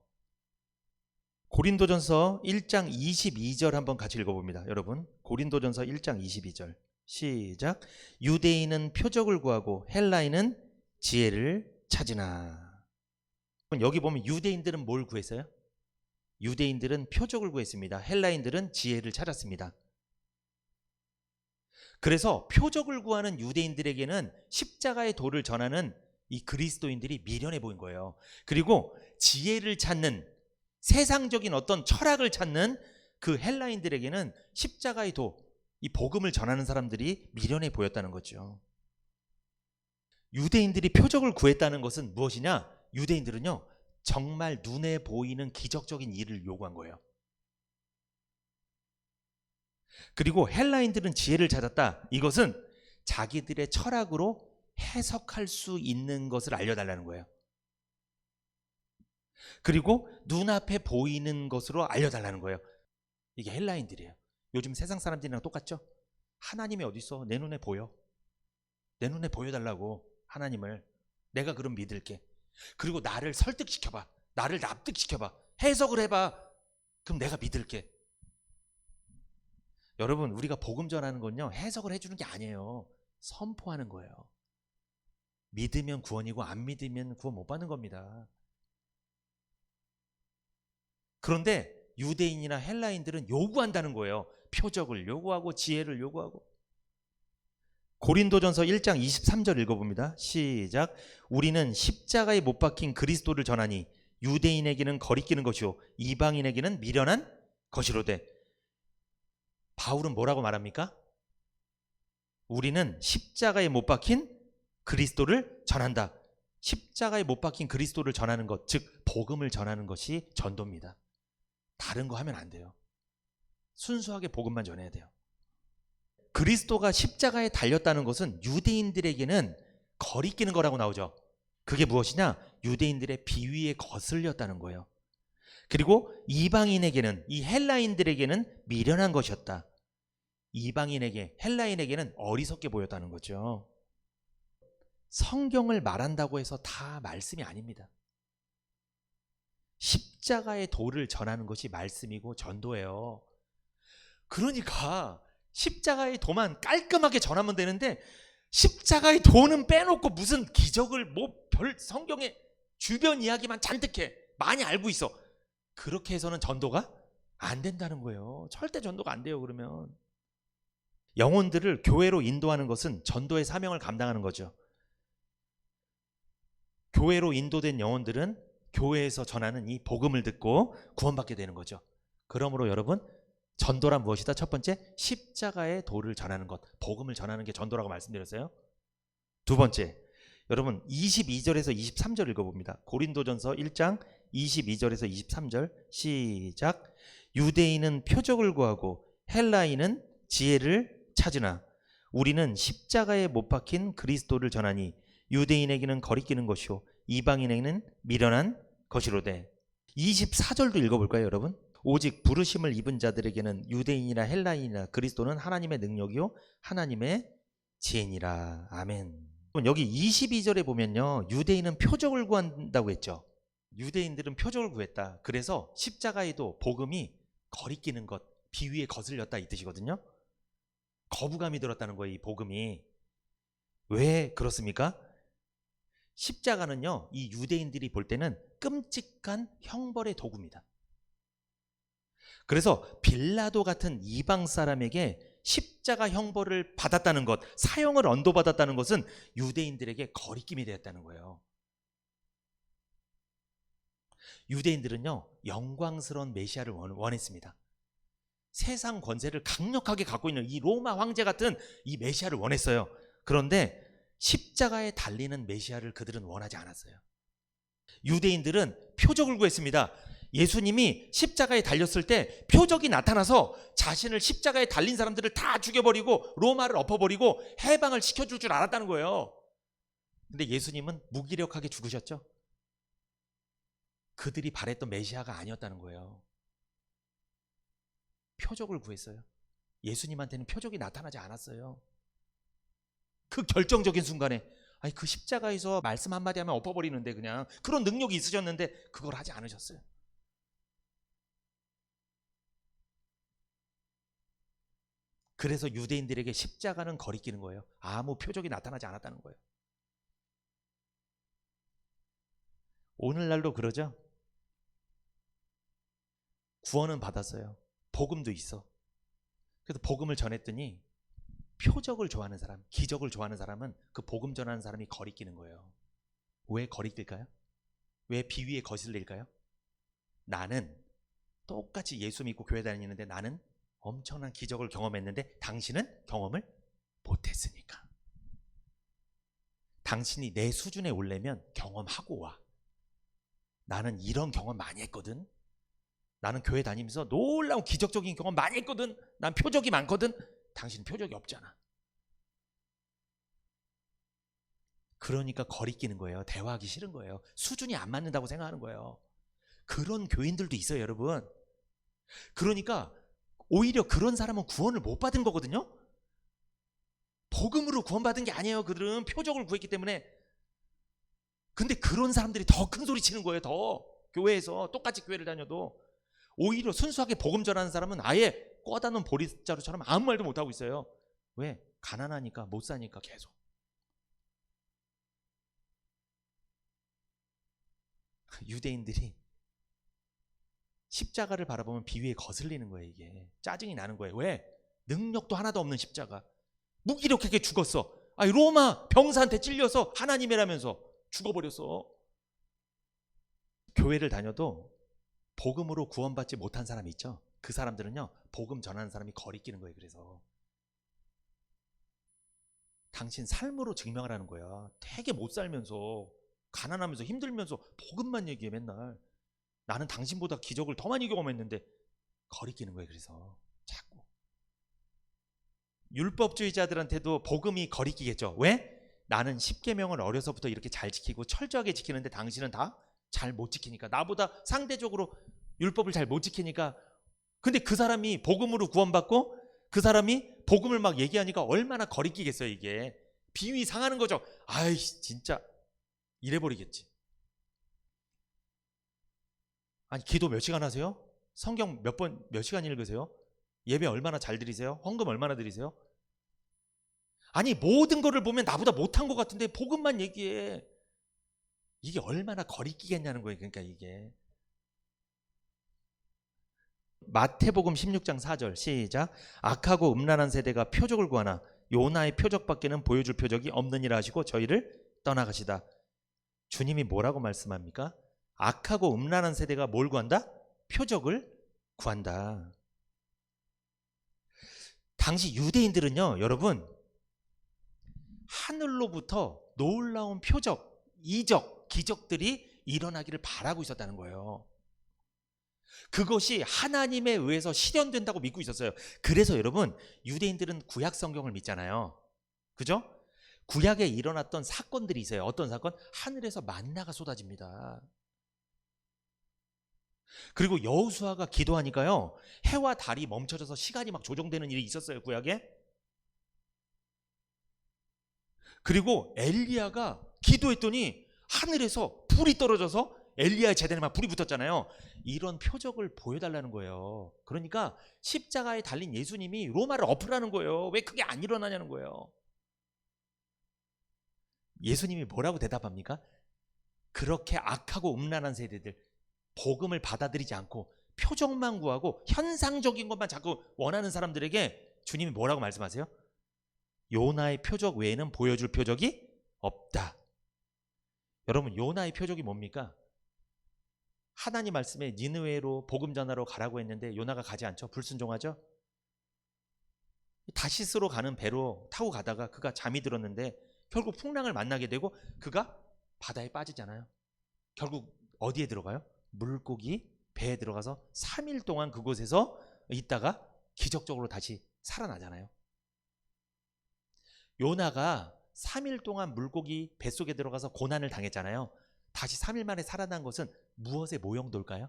고린도전서 1장 22절 한번 같이 읽어봅니다. 여러분, 고린도전서 1장 22절 시작. 유대인은 표적을 구하고 헬라인은 지혜를 찾으나. 여기 보면 유대인들은 뭘 구했어요? 유대인들은 표적을 구했습니다. 헬라인들은 지혜를 찾았습니다. 그래서 표적을 구하는 유대인들에게는 십자가의 도를 전하는 이 그리스도인들이 미련해 보인 거예요. 그리고 지혜를 찾는, 세상적인 어떤 철학을 찾는 그 헬라인들에게는 십자가의 도, 이 복음을 전하는 사람들이 미련해 보였다는 거죠. 유대인들이 표적을 구했다는 것은 무엇이냐? 유대인들은요 정말 눈에 보이는 기적적인 일을 요구한 거예요. 그리고 헬라인들은 지혜를 찾았다. 이것은 자기들의 철학으로 해석할 수 있는 것을 알려달라는 거예요. 그리고 눈앞에 보이는 것으로 알려달라는 거예요. 이게 헬라인들이에요. 요즘 세상 사람들이랑 똑같죠? 하나님이 어디 있어? 내 눈에 보여. 내 눈에 보여달라고, 하나님을. 내가 그럼 믿을게. 그리고 나를 설득시켜봐. 나를 납득시켜봐. 해석을 해봐. 그럼 내가 믿을게. 여러분, 우리가 복음 전하는 건요 해석을 해주는 게 아니에요. 선포하는 거예요. 믿으면 구원이고 안 믿으면 구원 못 받는 겁니다. 그런데 유대인이나 헬라인들은 요구한다는 거예요. 표적을 요구하고 지혜를 요구하고. 고린도전서 1장 23절 읽어봅니다. 시작. 우리는 십자가에 못 박힌 그리스도를 전하니 유대인에게는 거리끼는 것이요 이방인에게는 미련한 것이로되. 바울은 뭐라고 말합니까? 우리는 십자가에 못 박힌 그리스도를 전한다. 십자가에 못 박힌 그리스도를 전하는 것, 즉 복음을 전하는 것이 전도입니다. 다른 거 하면 안 돼요. 순수하게 복음만 전해야 돼요. 그리스도가 십자가에 달렸다는 것은 유대인들에게는 거리끼는 거라고 나오죠. 그게 무엇이냐? 유대인들의 비위에 거슬렸다는 거예요. 그리고 이방인에게는, 이 헬라인들에게는 미련한 것이었다. 이방인에게, 헬라인에게는 어리석게 보였다는 거죠. 성경을 말한다고 해서 다 말씀이 아닙니다. 십자가의 도를 전하는 것이 말씀이고 전도예요. 그러니까 십자가의 도만 깔끔하게 전하면 되는데 십자가의 도는 빼놓고 무슨 기적을 뭐 별 성경에 주변 이야기만 잔뜩 해. 많이 알고 있어. 그렇게 해서는 전도가 안 된다는 거예요. 절대 전도가 안 돼요. 그러면 영혼들을 교회로 인도하는 것은 전도의 사명을 감당하는 거죠. 교회로 인도된 영혼들은 교회에서 전하는 이 복음을 듣고 구원받게 되는 거죠. 그러므로 여러분, 전도란 무엇이다? 첫 번째, 십자가의 도를 전하는 것, 복음을 전하는 게 전도라고 말씀드렸어요. 두 번째, 여러분 22절에서 23절 읽어봅니다. 고린도전서 1장 22절에서 23절 시작. 유대인은 표적을 구하고 헬라인은 지혜를 찾으나 우리는 십자가에 못 박힌 그리스도를 전하니 유대인에게는 거리끼는 것이요 이방인에게는 미련한 것이로되. 24절도 읽어볼까요 여러분? 오직 부르심을 입은 자들에게는 유대인이나 헬라인이나 그리스도는 하나님의 능력이요 하나님의 지혜니라. 아멘. 여기 22절에 보면요, 유대인은 표적을 구한다고 했죠. 유대인들은 표적을 구했다. 그래서 십자가에도 복음이 거리끼는 것, 비위에 거슬렸다 이 뜻이거든요. 거부감이 들었다는 거예요, 이 복음이. 왜 그렇습니까? 십자가는요, 이 유대인들이 볼 때는 끔찍한 형벌의 도구입니다. 그래서 빌라도 같은 이방 사람에게 십자가 형벌을 받았다는 것, 사형을 언도받았다는 것은 유대인들에게 거리낌이 되었다는 거예요. 유대인들은요, 영광스러운 메시아를 원했습니다. 세상 권세를 강력하게 갖고 있는 이 로마 황제 같은 이 메시아를 원했어요. 그런데 십자가에 달리는 메시아를 그들은 원하지 않았어요. 유대인들은 표적을 구했습니다. 예수님이 십자가에 달렸을 때 표적이 나타나서 자신을 십자가에 달린 사람들을 다 죽여버리고 로마를 엎어버리고 해방을 시켜줄 줄 알았다는 거예요. 근데 예수님은 무기력하게 죽으셨죠. 그들이 바랬던 메시아가 아니었다는 거예요. 표적을 구했어요. 예수님한테는 표적이 나타나지 않았어요. 그 결정적인 순간에, 아니 그 십자가에서 말씀 한마디 하면 엎어버리는데, 그냥 그런 능력이 있으셨는데 그걸 하지 않으셨어요. 그래서 유대인들에게 십자가는 거리끼는 거예요. 아무 표적이 나타나지 않았다는 거예요. 오늘날도 그러죠. 구원은 받았어요. 복음도 있어. 그래서 복음을 전했더니 표적을 좋아하는 사람, 기적을 좋아하는 사람은 그 복음 전하는 사람이 거리끼는 거예요. 왜 거리낄까요? 왜 비위에 거슬릴까요? 나는 똑같이 예수 믿고 교회 다니는데 나는 엄청난 기적을 경험했는데 당신은 경험을 못했으니까. 당신이 내 수준에 오려면 경험하고 와. 나는 이런 경험 많이 했거든. 나는 교회 다니면서 놀라운 기적적인 경험 많이 했거든. 난 표적이 많거든. 당신은 표적이 없잖아. 그러니까 거리끼는 거예요. 대화하기 싫은 거예요. 수준이 안 맞는다고 생각하는 거예요. 그런 교인들도 있어요, 여러분. 그러니까 오히려 그런 사람은 구원을 못 받은 거거든요. 복음으로 구원받은 게 아니에요. 그들은 표적을 구했기 때문에. 근데 그런 사람들이 더 큰 소리 치는 거예요. 더 교회에서 똑같이 교회를 다녀도. 오히려 순수하게 복음 전하는 사람은 아예 꿔다 놓은 보리자루처럼 아무 말도 못하고 있어요. 왜? 가난하니까, 못 사니까. 계속 유대인들이 십자가를 바라보면 비위에 거슬리는 거예요. 이게 짜증이 나는 거예요. 왜? 능력도 하나도 없는 십자가, 무기력하게 죽었어. 아니 로마 병사한테 찔려서 하나님이라면서 죽어버렸어. 교회를 다녀도 복음으로 구원받지 못한 사람이 있죠. 그 사람들은요, 복음 전하는 사람이 거리끼는 거예요. 그래서 당신 삶으로 증명을 하는 거야. 되게 못 살면서, 가난하면서, 힘들면서 복음만 얘기해 맨날. 나는 당신보다 기적을 더 많이 경험했는데 거리끼는 거예요. 그래서 자꾸 율법주의자들한테도 복음이 거리끼겠죠. 왜? 나는 십계명을 어려서부터 이렇게 잘 지키고 철저하게 지키는데 당신은 다 잘 못 지키니까, 나보다 상대적으로 율법을 잘 못 지키니까. 근데 그 사람이 복음으로 구원받고 그 사람이 복음을 막 얘기하니까 얼마나 거리끼겠어요. 이게 비위 상하는 거죠. 아이 진짜 이래버리겠지. 아니 기도 몇 시간 하세요? 성경 몇 시간 읽으세요? 예배 얼마나 잘 드리세요? 헌금 얼마나 드리세요? 아니 모든 거를 보면 나보다 못한 것 같은데 복음만 얘기해. 이게 얼마나 거리끼겠냐는 거예요. 그러니까 이게 마태복음 16장 4절 시작. 악하고 음란한 세대가 표적을 구하나 요나의 표적밖에는 보여줄 표적이 없느니라 하시고 저희를 떠나가시다. 주님이 뭐라고 말씀합니까? 악하고 음란한 세대가 뭘 구한다? 표적을 구한다. 당시 유대인들은요, 여러분, 하늘로부터 놀라운 표적, 이적, 기적들이 일어나기를 바라고 있었다는 거예요. 그것이 하나님에 의해서 실현된다고 믿고 있었어요. 그래서 여러분, 유대인들은 구약 성경을 믿잖아요. 그죠? 구약에 일어났던 사건들이 있어요. 어떤 사건? 하늘에서 만나가 쏟아집니다. 그리고 여호수아가 기도하니까요, 해와 달이 멈춰져서 시간이 막 조정되는 일이 있었어요, 구약에. 그리고 엘리야가 기도했더니 하늘에서 불이 떨어져서 엘리야의 제단에 막 불이 붙었잖아요. 이런 표적을 보여달라는 거예요. 그러니까 십자가에 달린 예수님이 로마를 엎으라는 거예요. 왜 그게 안 일어나냐는 거예요. 예수님이 뭐라고 대답합니까? 그렇게 악하고 음란한 세대들, 복음을 받아들이지 않고 표적만 구하고 현상적인 것만 자꾸 원하는 사람들에게 주님이 뭐라고 말씀하세요? 요나의 표적 외에는 보여줄 표적이 없다. 여러분, 요나의 표적이 뭡니까? 하나님 말씀에 니느웨로 복음 전하러 가라고 했는데 요나가 가지 않죠? 불순종하죠? 다시스로 가는 배로 타고 가다가 그가 잠이 들었는데 결국 풍랑을 만나게 되고 그가 바다에 빠지잖아요. 결국 어디에 들어가요? 물고기 배에 들어가서 3일 동안 그곳에서 있다가 기적적으로 다시 살아나잖아요. 요나가 3일 동안 물고기 뱃속에 들어가서 고난을 당했잖아요. 다시 3일 만에 살아난 것은 무엇의 모형돌까요?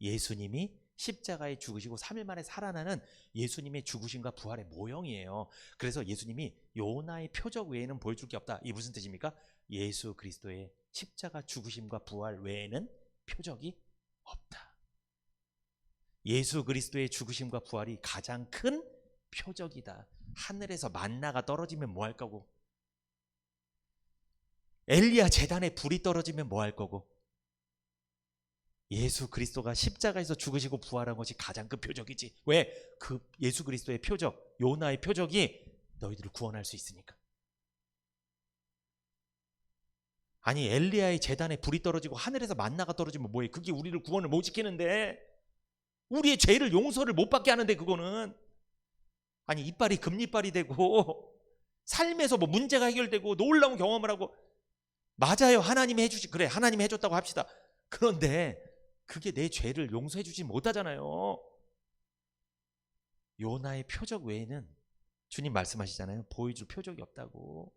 예수님이 십자가에 죽으시고 3일 만에 살아나는 예수님의 죽으심과 부활의 모형이에요. 그래서 예수님이 요나의 표적 외에는 보여줄 게 없다. 이게 무슨 뜻입니까? 예수 그리스도의 십자가 죽으심과 부활 외에는 표적이 없다. 예수 그리스도의 죽으심과 부활이 가장 큰 표적이다. 하늘에서 만나가 떨어지면 뭐 할 거고, 엘리야 제단에 불이 떨어지면 뭐 할 거고, 예수 그리스도가 십자가에서 죽으시고 부활한 것이 가장 큰 표적이지. 왜? 그 예수 그리스도의 표적, 요나의 표적이 너희들을 구원할 수 있으니까. 아니, 엘리야의 제단에 불이 떨어지고 하늘에서 만나가 떨어지면 뭐해? 그게 우리를 구원을 못 지키는데, 우리의 죄를 용서를 못 받게 하는데, 그거는 아니 이빨이 금리빨이 되고 삶에서 뭐 문제가 해결되고 놀라운 경험을 하고, 맞아요, 하나님이 해주시, 그래 하나님이 해줬다고 합시다. 그런데 그게 내 죄를 용서해 주지 못하잖아요. 요나의 표적 외에는 주님 말씀하시잖아요, 보여줄 표적이 없다고.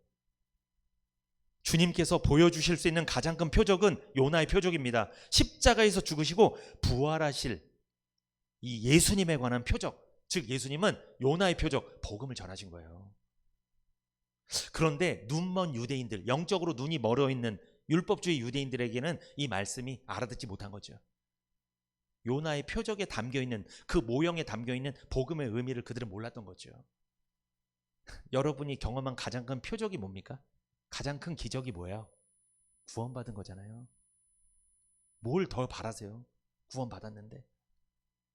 주님께서 보여주실 수 있는 가장 큰 표적은 요나의 표적입니다. 십자가에서 죽으시고 부활하실 이 예수님에 관한 표적, 즉 예수님은 요나의 표적, 복음을 전하신 거예요. 그런데 눈먼 유대인들, 영적으로 눈이 멀어 있는 율법주의 유대인들에게는 이 말씀이 알아듣지 못한 거죠. 요나의 표적에 담겨있는, 그 모형에 담겨있는 복음의 의미를 그들은 몰랐던 거죠. 여러분이 경험한 가장 큰 표적이 뭡니까? 가장 큰 기적이 뭐예요? 구원받은 거잖아요. 뭘 더 바라세요? 구원받았는데,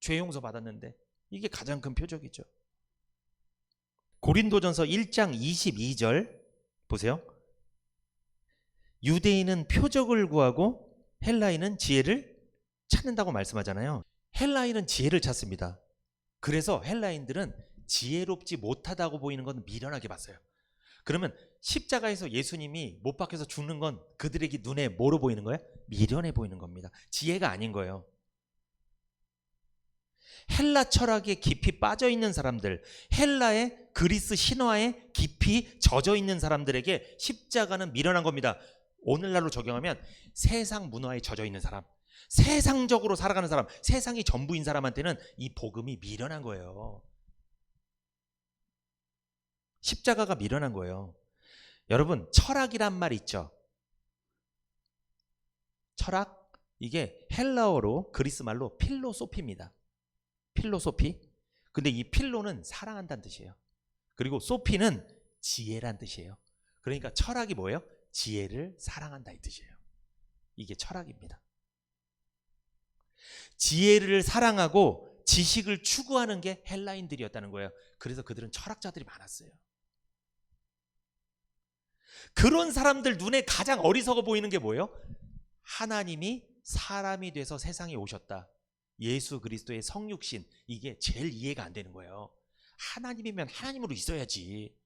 죄 용서 받았는데, 이게 가장 큰 표적이죠. 고린도전서 1장 22절 보세요. 유대인은 표적을 구하고 헬라인은 지혜를 찾는다고 말씀하잖아요. 헬라인은 지혜를 찾습니다. 그래서 헬라인들은 지혜롭지 못하다고 보이는 건 미련하게 봤어요. 그러면 십자가에서 예수님이 못 박혀서 죽는 건 그들에게 눈에 뭐로 보이는 거예요? 미련해 보이는 겁니다. 지혜가 아닌 거예요. 헬라 철학에 깊이 빠져 있는 사람들, 헬라의 그리스 신화에 깊이 젖어 있는 사람들에게 십자가는 미련한 겁니다. 오늘날로 적용하면 세상 문화에 젖어 있는 사람, 세상적으로 살아가는 사람, 세상이 전부인 사람한테는 이 복음이 미련한 거예요. 십자가가 미련한 거예요. 여러분, 철학이란 말 있죠? 철학, 이게 헬라어로 그리스 말로 필로소피입니다. 필로소피. 근데 이 필로는 사랑한다는 뜻이에요. 그리고 소피는 지혜란 뜻이에요. 그러니까 철학이 뭐예요? 지혜를 사랑한다 이 뜻이에요. 이게 철학입니다. 지혜를 사랑하고 지식을 추구하는 게 헬라인들이었다는 거예요. 그래서 그들은 철학자들이 많았어요. 그런 사람들 눈에 가장 어리석어 보이는 게 뭐예요? 하나님이 사람이 돼서 세상에 오셨다. 예수 그리스도의 성육신, 이게 제일 이해가 안 되는 거예요. 하나님이면 하나님으로 있어야지.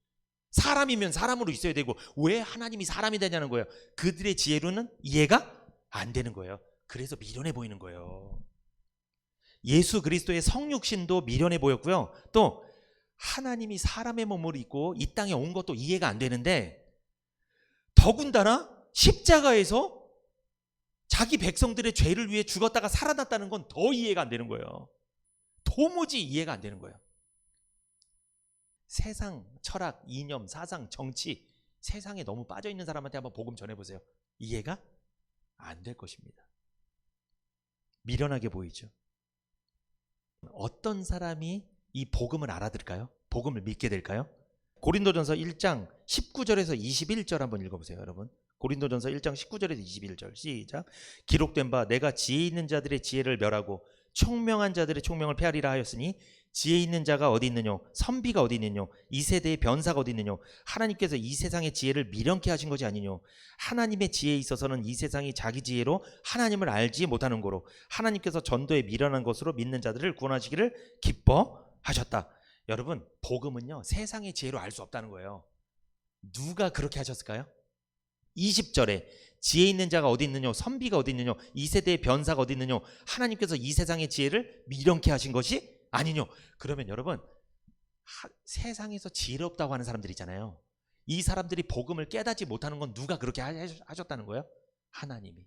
사람이면 사람으로 있어야 되고 왜 하나님이 사람이 되냐는 거예요. 그들의 지혜로는 이해가 안 되는 거예요. 그래서 미련해 보이는 거예요. 예수 그리스도의 성육신도 미련해 보였고요. 또 하나님이 사람의 몸을 입고 이 땅에 온 것도 이해가 안 되는데 더군다나 십자가에서 자기 백성들의 죄를 위해 죽었다가 살아났다는 건 더 이해가 안 되는 거예요. 도무지 이해가 안 되는 거예요. 세상, 철학, 이념, 사상, 정치, 세상에 너무 빠져 있는 사람한테 한번 복음 전해보세요. 이해가 안 될 것입니다. 미련하게 보이죠. 어떤 사람이 이 복음을 알아들을까요? 복음을 믿게 될까요? 고린도전서 1장 19절에서 21절 한번 읽어보세요, 여러분. 고린도전서 1장 19절에서 21절 시작. 기록된 바 내가 지혜 있는 자들의 지혜를 멸하고 총명한 자들의 총명을 폐하리라 하였으니 지혜 있는 자가 어디 있느뇨? 선비가 어디 있느뇨? 이 세대의 변사가 어디 있느뇨? 하나님께서 이 세상의 지혜를 미련케 하신 것이 아니뇨? 하나님의 지혜에 있어서는 이 세상이 자기 지혜로 하나님을 알지 못하는 거로 하나님께서 전도에 미련한 것으로 믿는 자들을 구원하시기를 기뻐하셨다. 여러분, 복음은요 세상의 지혜로 알 수 없다는 거예요. 누가 그렇게 하셨을까요? 20절에 지혜 있는 자가 어디 있느뇨? 선비가 어디 있느뇨? 이 세대의 변사가 어디 있느뇨? 하나님께서 이 세상의 지혜를 미련케 하신 것이 아니뇨. 그러면 여러분, 세상에서 지혜롭다고 하는 사람들 있잖아요. 이 사람들이 복음을 깨닫지 못하는 건 누가 그렇게 하셨다는 거예요? 하나님이.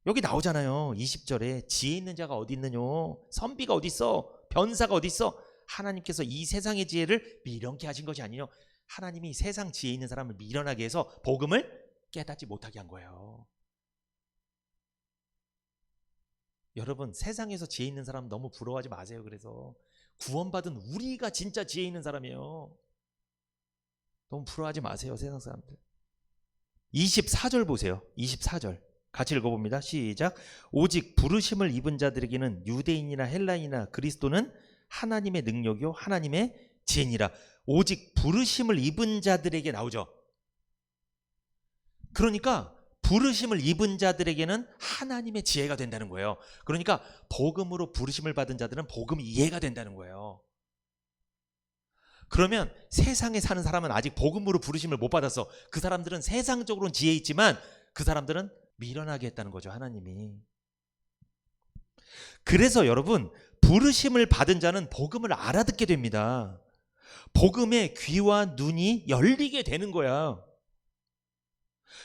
여기 나오잖아요. 20절에 지혜 있는 자가 어디 있느뇨? 선비가 어디 있어? 변사가 어디 있어? 하나님께서 이 세상의 지혜를 미련케 하신 것이 아니뇨. 하나님이 세상 지혜 있는 사람을 미련하게 해서 복음을 깨닫지 못하게 한 거예요. 여러분, 세상에서 지혜 있는 사람 너무 부러워하지 마세요. 그래서 구원받은 우리가 진짜 지혜 있는 사람이에요. 너무 부러워하지 마세요, 세상 사람들. 24절 보세요. 24절 같이 읽어봅니다. 시작. 오직 부르심을 입은 자들에게는 유대인이나 헬라인이나 그리스도는 하나님의 능력이요 하나님의 지혜니라. 오직 부르심을 입은 자들에게 나오죠. 그러니까 부르심을 입은 자들에게는 하나님의 지혜가 된다는 거예요. 그러니까 복음으로 부르심을 받은 자들은 복음이 이해가 된다는 거예요. 그러면 세상에 사는 사람은 아직 복음으로 부르심을 못 받았어. 그 사람들은 세상적으로는 지혜 있지만 그 사람들은 미련하게 했다는 거죠, 하나님이. 그래서 여러분, 부르심을 받은 자는 복음을 알아듣게 됩니다. 복음의 귀와 눈이 열리게 되는 거야.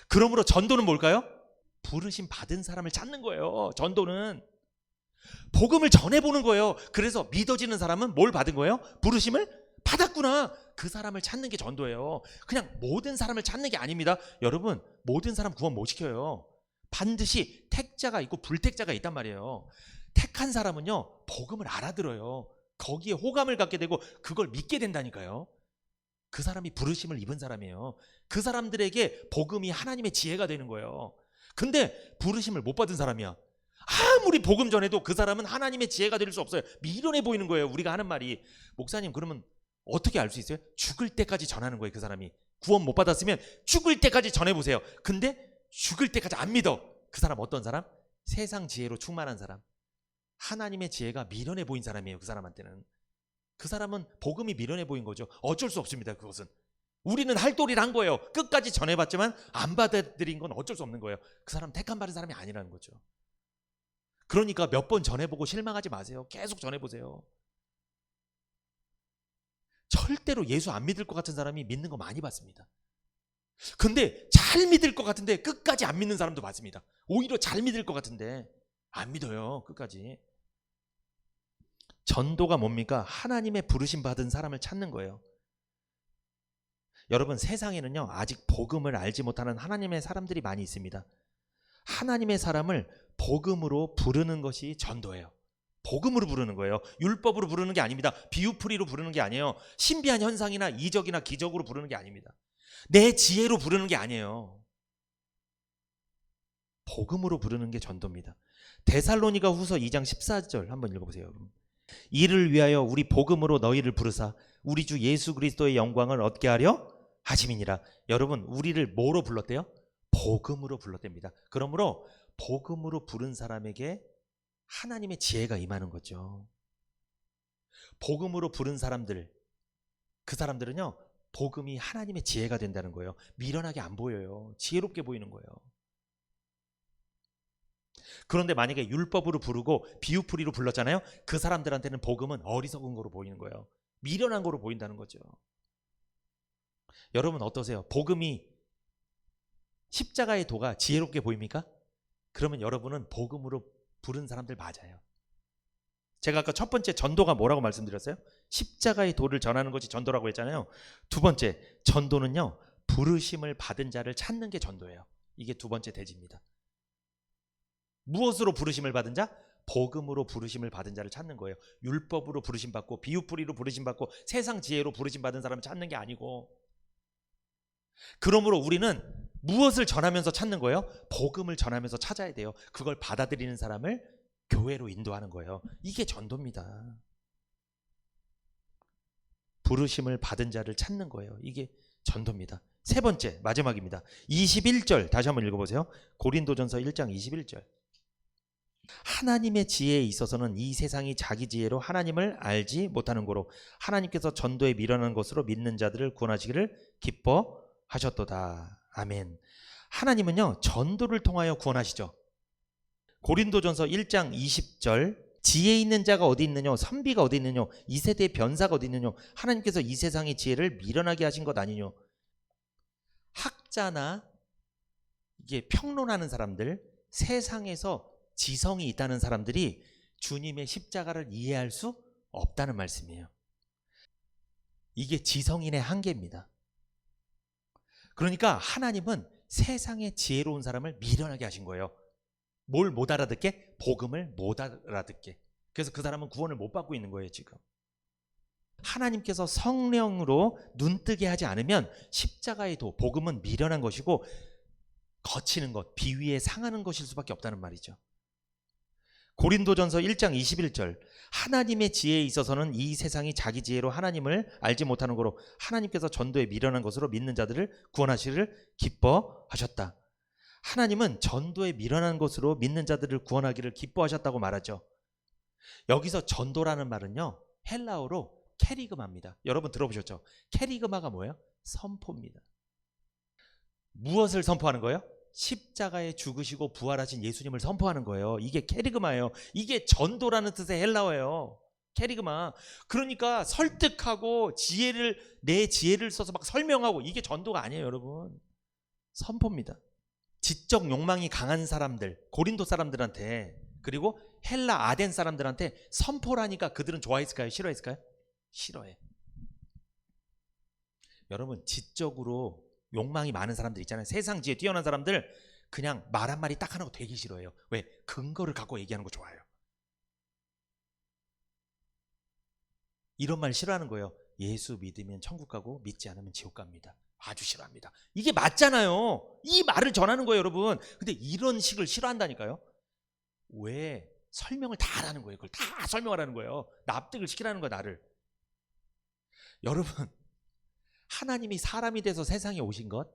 그러므로 전도는 뭘까요? 부르심 받은 사람을 찾는 거예요. 전도는 복음을 전해보는 거예요. 그래서 믿어지는 사람은 뭘 받은 거예요? 부르심을 받았구나. 그 사람을 찾는 게 전도예요. 그냥 모든 사람을 찾는 게 아닙니다. 여러분, 모든 사람 구원 못 시켜요. 반드시 택자가 있고 불택자가 있단 말이에요. 택한 사람은요 복음을 알아들어요. 거기에 호감을 갖게 되고 그걸 믿게 된다니까요. 그 사람이 부르심을 입은 사람이에요. 그 사람들에게 복음이 하나님의 지혜가 되는 거예요. 근데 부르심을 못 받은 사람이야. 아무리 복음 전해도 그 사람은 하나님의 지혜가 될 수 없어요. 미련해 보이는 거예요. 우리가 하는 말이. 목사님, 그러면 어떻게 알 수 있어요? 죽을 때까지 전하는 거예요. 그 사람이 구원 못 받았으면 죽을 때까지 전해보세요. 근데 죽을 때까지 안 믿어. 그 사람 어떤 사람? 세상 지혜로 충만한 사람. 하나님의 지혜가 미련해 보인 사람이에요. 그 사람한테는. 그 사람은 복음이 미련해 보인 거죠. 어쩔 수 없습니다. 그것은. 우리는 할 도리를 한 거예요. 끝까지 전해봤지만 안 받아들인 건 어쩔 수 없는 거예요. 그 사람 택한 받은 사람이 아니라는 거죠. 그러니까 몇 번 전해보고 실망하지 마세요. 계속 전해보세요. 절대로 예수 안 믿을 것 같은 사람이 믿는 거 많이 봤습니다. 근데 잘 믿을 것 같은데 끝까지 안 믿는 사람도 봤습니다. 오히려 잘 믿을 것 같은데 안 믿어요. 끝까지. 전도가 뭡니까? 하나님의 부르심 받은 사람을 찾는 거예요. 여러분, 세상에는요 아직 복음을 알지 못하는 하나님의 사람들이 많이 있습니다. 하나님의 사람을 복음으로 부르는 것이 전도예요. 복음으로 부르는 거예요. 율법으로 부르는 게 아닙니다. 비유풀이로 부르는 게 아니에요. 신비한 현상이나 이적이나 기적으로 부르는 게 아닙니다. 내 지혜로 부르는 게 아니에요. 복음으로 부르는 게 전도입니다. 데살로니가 후서 2장 14절 한번 읽어보세요. 이를 위하여 우리 복음으로 너희를 부르사 우리 주 예수 그리스도의 영광을 얻게 하려 하심이니라. 여러분, 우리를 뭐로 불렀대요? 복음으로 불렀답니다. 그러므로 복음으로 부른 사람에게 하나님의 지혜가 임하는 거죠. 복음으로 부른 사람들, 그 사람들은요, 복음이 하나님의 지혜가 된다는 거예요. 미련하게 안 보여요. 지혜롭게 보이는 거예요. 그런데 만약에 율법으로 부르고 비유풀이로 불렀잖아요. 그 사람들한테는 복음은 어리석은 거로 보이는 거예요. 미련한 거로 보인다는 거죠. 여러분 어떠세요? 복음이 십자가의 도가 지혜롭게 보입니까? 그러면 여러분은 복음으로 부른 사람들 맞아요. 제가 아까 첫 번째 전도가 뭐라고 말씀드렸어요? 십자가의 도를 전하는 것이 전도라고 했잖아요. 두 번째 전도는요, 부르심을 받은 자를 찾는 게 전도예요. 이게 두 번째 대지입니다. 무엇으로 부르심을 받은 자? 복음으로 부르심을 받은 자를 찾는 거예요. 율법으로 부르심 받고 비유풀이로 부르심 받고 세상 지혜로 부르심 받은 사람을 찾는 게 아니고, 그러므로 우리는 무엇을 전하면서 찾는 거예요? 복음을 전하면서 찾아야 돼요. 그걸 받아들이는 사람을 교회로 인도하는 거예요. 이게 전도입니다. 부르심을 받은 자를 찾는 거예요. 이게 전도입니다. 세 번째, 마지막입니다. 21절 다시 한번 읽어보세요. 고린도전서 1장 21절. 하나님의 지혜에 있어서는 이 세상이 자기 지혜로 하나님을 알지 못하는 거로 하나님께서 전도에 미련한 것으로 믿는 자들을 구원하시기를 기뻐하셨도다. 아멘. 하나님은요, 전도를 통하여 구원하시죠. 고린도전서 1장 20절. 지혜 있는 자가 어디 있느냐, 선비가 어디 있느냐, 이 세대의 변사가 어디 있느냐, 하나님께서 이 세상의 지혜를 미련하게 하신 것 아니냐. 학자나 이게 평론하는 사람들, 세상에서 지성이 있다는 사람들이 주님의 십자가를 이해할 수 없다는 말씀이에요. 이게 지성인의 한계입니다. 그러니까 하나님은 세상의 지혜로운 사람을 미련하게 하신 거예요. 뭘 못 알아듣게? 복음을 못 알아듣게. 그래서 그 사람은 구원을 못 받고 있는 거예요, 지금. 하나님께서 성령으로 눈뜨게 하지 않으면 십자가의 도, 복음은 미련한 것이고 거치는 것, 비위에 상하는 것일 수밖에 없다는 말이죠. 고린도전서 1장 21절. 하나님의 지혜에 있어서는 이 세상이 자기 지혜로 하나님을 알지 못하는 거로 하나님께서 전도에 미련한 것으로 믿는 자들을 구원하시기를 기뻐하셨다. 하나님은 전도에 미련한 것으로 믿는 자들을 구원하기를 기뻐하셨다고 말하죠. 여기서 전도라는 말은요, 헬라어로 캐리그마입니다. 여러분 들어보셨죠? 캐리그마가 뭐예요? 선포입니다. 무엇을 선포하는 거예요? 십자가에 죽으시고 부활하신 예수님을 선포하는 거예요. 이게 캐리그마예요. 이게 전도라는 뜻의 헬라어예요. 캐리그마. 그러니까 설득하고 내 지혜를 써서 막 설명하고, 이게 전도가 아니에요, 여러분. 선포입니다. 지적 욕망이 강한 사람들, 고린도 사람들한테, 그리고 헬라 아덴 사람들한테 선포라니까 그들은 좋아했을까요? 싫어했을까요? 싫어해. 여러분, 지적으로 욕망이 많은 사람들 있잖아요. 세상 지혜 뛰어난 사람들, 그냥 말 한마디 딱 하는 거 되게 싫어해요. 왜? 근거를 갖고 얘기하는 거 좋아해요. 이런 말 싫어하는 거예요. 예수 믿으면 천국 가고 믿지 않으면 지옥 갑니다. 아주 싫어합니다. 이게 맞잖아요. 이 말을 전하는 거예요, 여러분. 근데 이런 식을 싫어한다니까요. 왜? 설명을 다 하라는 거예요. 그걸 다 설명을 하는 거예요. 납득을 시키라는 거예요, 나를. 여러분, 하나님이 사람이 돼서 세상에 오신 것,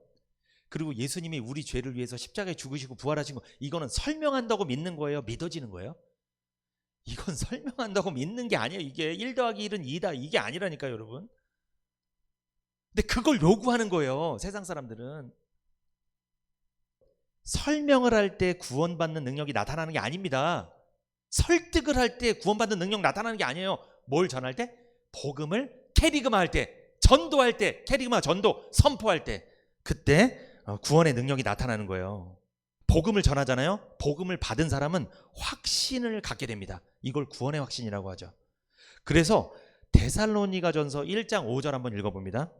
그리고 예수님이 우리 죄를 위해서 십자가에 죽으시고 부활하신 것, 이거는 설명한다고 믿는 거예요? 믿어지는 거예요? 이건 설명한다고 믿는 게 아니에요. 이게 1 더하기 1은 2다. 이게 아니라니까요, 여러분. 근데 그걸 요구하는 거예요, 세상 사람들은. 설명을 할 때 구원받는 능력이 나타나는 게 아닙니다. 설득을 할 때 구원받는 능력 나타나는 게 아니에요. 뭘 전할 때? 복음을 캐리그마 할 때, 전도할 때, 캐리그마 전도 선포할 때, 그때 구원의 능력이 나타나는 거예요. 복음을 전하잖아요. 복음을 받은 사람은 확신을 갖게 됩니다. 이걸 구원의 확신이라고 하죠. 그래서 데살로니가전서 1장 5절 한번 읽어봅니다.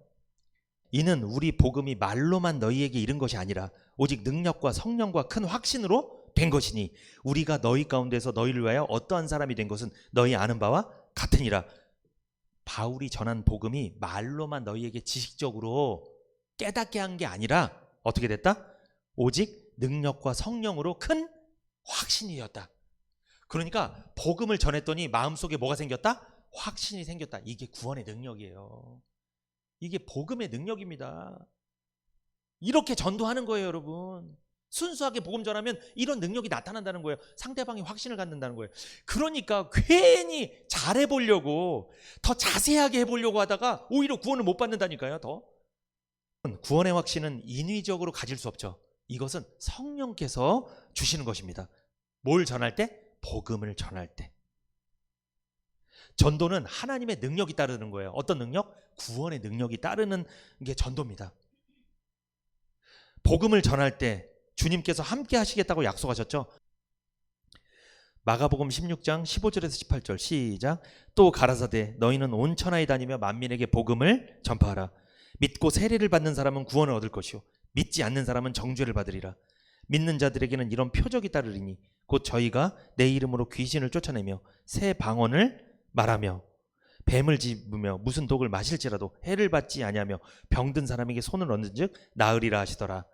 이는 우리 복음이 말로만 너희에게 이른 것이 아니라 오직 능력과 성령과 큰 확신으로 된 것이니 우리가 너희 가운데서 너희를 위하여 어떠한 사람이 된 것은 너희 아는 바와 같으니라. 바울이 전한 복음이 말로만 너희에게 지식적으로 깨닫게 한 게 아니라 어떻게 됐다? 오직 능력과 성령으로 큰 확신이었다. 그러니까 복음을 전했더니 마음속에 뭐가 생겼다? 확신이 생겼다. 이게 구원의 능력이에요. 이게 복음의 능력입니다. 이렇게 전도하는 거예요, 여러분. 순수하게 복음 전하면 이런 능력이 나타난다는 거예요. 상대방이 확신을 갖는다는 거예요. 그러니까 괜히 잘해보려고, 더 자세하게 해보려고 하다가 오히려 구원을 못 받는다니까요. 더 구원의 확신은 인위적으로 가질 수 없죠. 이것은 성령께서 주시는 것입니다. 뭘 전할 때? 복음을 전할 때. 전도는 하나님의 능력이 따르는 거예요. 어떤 능력? 구원의 능력이 따르는 게 전도입니다. 복음을 전할 때 주님께서 함께 하시겠다고 약속하셨죠. 마가복음 16장 15절에서 18절 시작. 또 가라사대 너희는 온 천하에 다니며 만민에게 복음을 전파하라. 믿고 세례를 받는 사람은 구원을 얻을 것이요 믿지 않는 사람은 정죄를 받으리라. 믿는 자들에게는 이런 표적이 따르리니 곧 저희가 내 이름으로 귀신을 쫓아내며 새 방언을 말하며 뱀을 집으며 무슨 독을 마실지라도 해를 받지 아니하며 병든 사람에게 손을 얹은즉 나으리라 하시더라.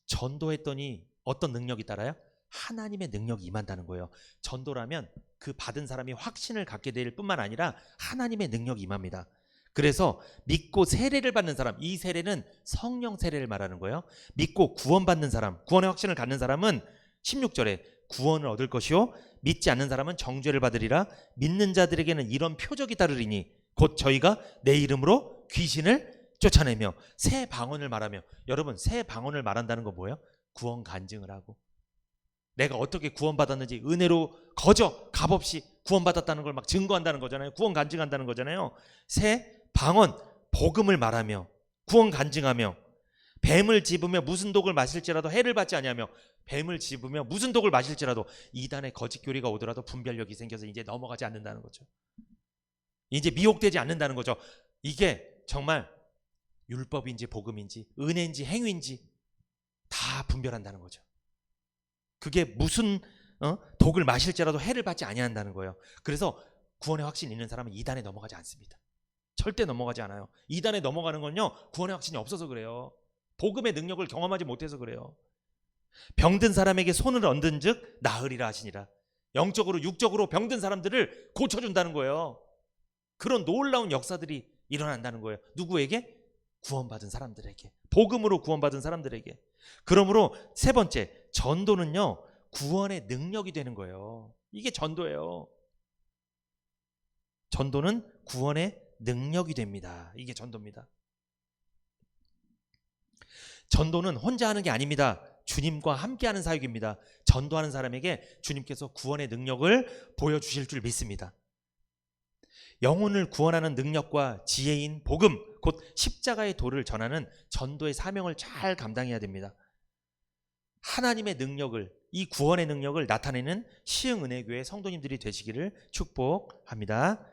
전도했더니 어떤 능력이 따라요? 하나님의 능력이 임한다는 거예요. 전도라면 그 받은 사람이 확신을 갖게 될 뿐만 아니라 하나님의 능력이 임합니다. 그래서 믿고 세례를 받는 사람, 이 세례는 성령 세례를 말하는 거예요. 믿고 구원받는 사람, 구원의 확신을 갖는 사람은 16절에 구원을 얻을 것이요 믿지 않는 사람은 정죄를 받으리라. 믿는 자들에게는 이런 표적이 따르리니 곧 저희가 내 이름으로 귀신을 쫓아내며 새 방언을 말하며. 여러분, 새 방언을 말한다는 건 뭐예요? 구원 간증을 하고 내가 어떻게 구원받았는지 은혜로 거저 값없이 구원받았다는 걸 막 증거한다는 거잖아요. 구원 간증한다는 거잖아요. 새 방언, 복음을 말하며 구원 간증하며 뱀을 집으며 무슨 독을 마실지라도 해를 받지 아니하며. 뱀을 집으며 무슨 독을 마실지라도 이단의 거짓 교리가 오더라도 분별력이 생겨서 이제 넘어가지 않는다는 거죠. 이제 미혹되지 않는다는 거죠. 이게 정말 율법인지 복음인지 은혜인지 행위인지 다 분별한다는 거죠. 그게 무슨 독을 마실지라도 해를 받지 아니한다는 거예요. 그래서 구원의 확신이 있는 사람은 이단에 넘어가지 않습니다. 절대 넘어가지 않아요. 이단에 넘어가는 건요 구원의 확신이 없어서 그래요. 복음의 능력을 경험하지 못해서 그래요. 병든 사람에게 손을 얹은 즉 나으리라 하시니라. 영적으로 육적으로 병든 사람들을 고쳐준다는 거예요. 그런 놀라운 역사들이 일어난다는 거예요. 누구에게? 구원받은 사람들에게, 복음으로 구원받은 사람들에게. 그러므로 세 번째, 전도는요 구원의 능력이 되는 거예요. 이게 전도예요. 전도는 구원의 능력이 됩니다. 이게 전도입니다. 전도는 혼자 하는 게 아닙니다. 주님과 함께하는 사역입니다. 전도하는 사람에게 주님께서 구원의 능력을 보여주실 줄 믿습니다. 영혼을 구원하는 능력과 지혜인 복음, 곧 십자가의 도를 전하는 전도의 사명을 잘 감당해야 됩니다. 하나님의 능력을, 이 구원의 능력을 나타내는 시흥은혜교회 성도님들이 되시기를 축복합니다.